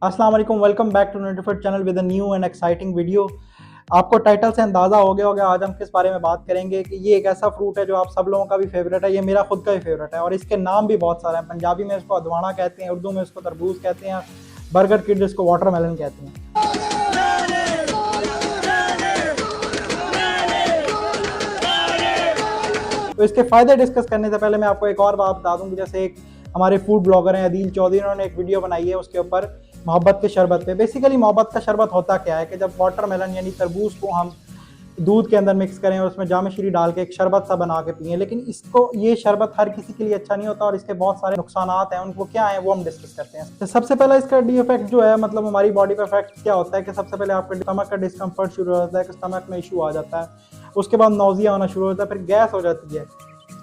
अस्सलाम वालेकुम, welcome back to notified channel with a new and exciting video. आपको title से अंदाज़ा हो गया होगा आज हम किस बारे में बात करेंगे कि ये एक ऐसा फ्रूट है जो आप सब लोगों का भी फेवरेट है। ये मेरा खुद का भी फेवरेट है और इसके नाम भी बहुत सारे हैं। पंजाबी में इसको अदवाना कहते हैं, उर्दू में इसको तरबूज कहते हैं, बर्गर किड इसको वाटरमेलन कहते हैं। तो इसके फ़ायदे डिस्कस करने से पहले मैं आपको एक और बात बता दूं कि जैसे एक हमारे फूड ब्लॉगर हैं अदील चौधरी, उन्होंने एक वीडियो बनाई है उसके ऊपर मोहब्बत के शरबत पे। बेसिकली मोहब्बत का शरबत होता क्या है कि जब वाटरमेलन यानी तरबूज को हम दूध के अंदर मिक्स करें और उसमें जाम शीरी डाल के एक शरबत सा बना के पिए, लेकिन इसको ये शरबत हर किसी के लिए अच्छा नहीं होता और इसके बहुत सारे नुकसानात हैं। उनको क्या है वो हम डिस्कस करते हैं। तो सबसे पहले इसका डी इफेक्ट जो है, मतलब हमारी बॉडी पे इफेक्ट क्या होता है कि सबसे पहले आपके स्टमक का डिस्कम्फर्ट शुरू हो जाता है कि स्टमक में इशू आ जाता है, उसके बाद नौजिया होना शुरू होता है, फिर गैस हो जाती है।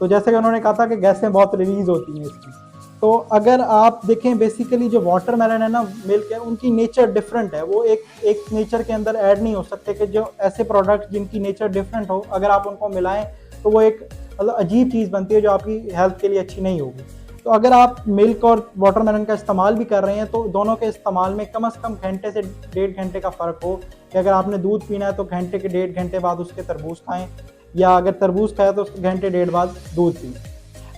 तो जैसे कि उन्होंने कहा था कि गैसें बहुत रिलीज होती हैं इसकी। तो अगर आप देखें बेसिकली जो वाटरमेलन है ना, मिल्क है, उनकी नेचर डिफरेंट है। वो एक नेचर के अंदर ऐड नहीं हो सकते कि जो ऐसे प्रोडक्ट जिनकी नेचर डिफरेंट हो अगर आप उनको मिलाएं तो वो एक मतलब अजीब चीज़ बनती है जो आपकी हेल्थ के लिए अच्छी नहीं होगी। तो अगर आप मिल्क और वाटरमेलन का इस्तेमाल भी कर रहे हैं तो दोनों के इस्तेमाल में कम से कम घंटे से 1.5 घंटे का फ़र्क हो कि अगर आपने दूध पीना है तो घंटे के 1.5 घंटे बाद उसके तरबूज खाएँ, या अगर तरबूज खाया तो उसके घंटे 1.5 बाद दूध पिए।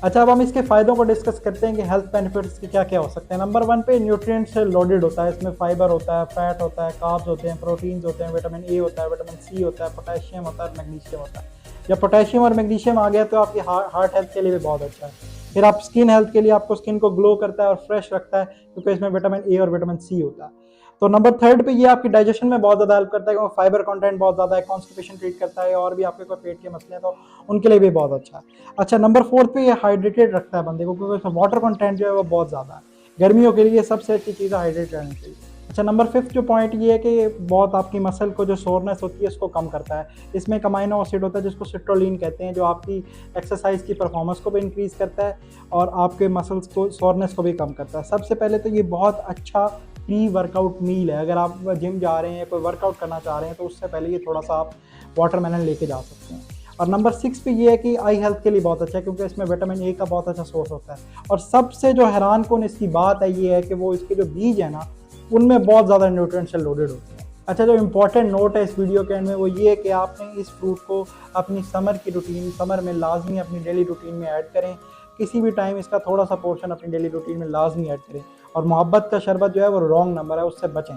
अच्छा, अब हम इसके फ़ायदों को डिस्कस करते हैं कि हेल्थ बेनिफिट्स के क्या क्या हो सकते हैं। नंबर 1 पे न्यूट्रिएंट से लोडेड होता है। इसमें फाइबर होता है, फैट होता है, कार्ब्स होते हैं, प्रोटीन्स होते हैं, विटामिन ए होता है, विटामिन सी होता है, पोटेशियम होता है, मैग्नीशियम होता है। जब पोटेशियम और मैग्नीशियम आ गया तो आपकी हार्ट हेल्थ के लिए भी बहुत अच्छा है। फिर आप स्किन हेल्थ के लिए, आपको स्किन को ग्लो करता है और फ्रेश रखता है क्योंकि इसमें विटामिन ए और विटामिन सी होता है। तो नंबर 3 पे ये आपकी डाइजेशन में बहुत ज़्यादा हेल्प करता है क्योंकि फाइबर कंटेंट बहुत ज़्यादा है, कॉन्स्टिपेशन ट्रीट करता है और भी आपके कोई पेट के मसले हैं तो उनके लिए भी बहुत अच्छा है। अच्छा, नंबर 4 पे ये हाइड्रेटेड रखता है बंदे को क्योंकि उसमें वाटर कंटेंट जो है वो बहुत ज़्यादा है। गर्मियों के लिए सबसे अच्छी चीज़ है हाइड्रेट रहनी चाहिए। अच्छा, नंबर 5 जो पॉइंट ये है कि बहुत आपकी मसल को जो सोरनेस होती है इसको कम करता है। इसमें एक अमाइनो एसिड होता है जिसको सिट्रोलिन कहते हैं, जो आपकी एक्सरसाइज की परफॉर्मेंस को भी इंक्रीज़ करता है और आपके मसल्स को सोरनेस को भी कम करता है। सबसे पहले तो ये बहुत अच्छा प्री वर्कआउट मील है। अगर आप जिम जा रहे हैं, कोई वर्कआउट करना चाह रहे हैं तो उससे पहले ये थोड़ा सा आप वाटरमेलन लेके जा सकते हैं। और नंबर 6 पे ये है कि आई हेल्थ के लिए बहुत अच्छा है क्योंकि इसमें विटामिन ए का बहुत अच्छा सोर्स होता है। और सबसे जो हैरान कुन इसकी बात है ये है कि वो इसके जो बीज है ना, उनमें बहुत ज़्यादा न्यूट्रिएंट से लोडेड होते हैं। अच्छा, जो इंपॉर्टेंट नोट है इस वीडियो के एंड में वो ये है कि आपने इस फ्रूट को अपनी समर की रूटीन, समर में लाजमी अपनी डेली रूटीन में ऐड करें। किसी भी टाइम इसका थोड़ा सा पोर्शन अपनी डेली रूटीन में लाजमी ऐड करें। और मोहब्बत का शरबत जो है वो रॉन्ग नंबर है, उससे बचें,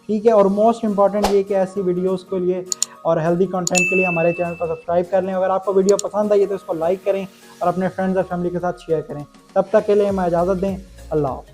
ठीक है। और मोस्ट इंपॉर्टेंट ये कि ऐसी वीडियोस के लिए और हेल्दी कंटेंट के लिए हमारे चैनल को सब्सक्राइब कर लें। अगर आपको वीडियो पसंद आई है तो इसको लाइक करें और अपने फ्रेंड्स और फैमिली के साथ शेयर करें। तब तक के लिए हमें इजाज़त दें। अल्लाह हाफ़िज़।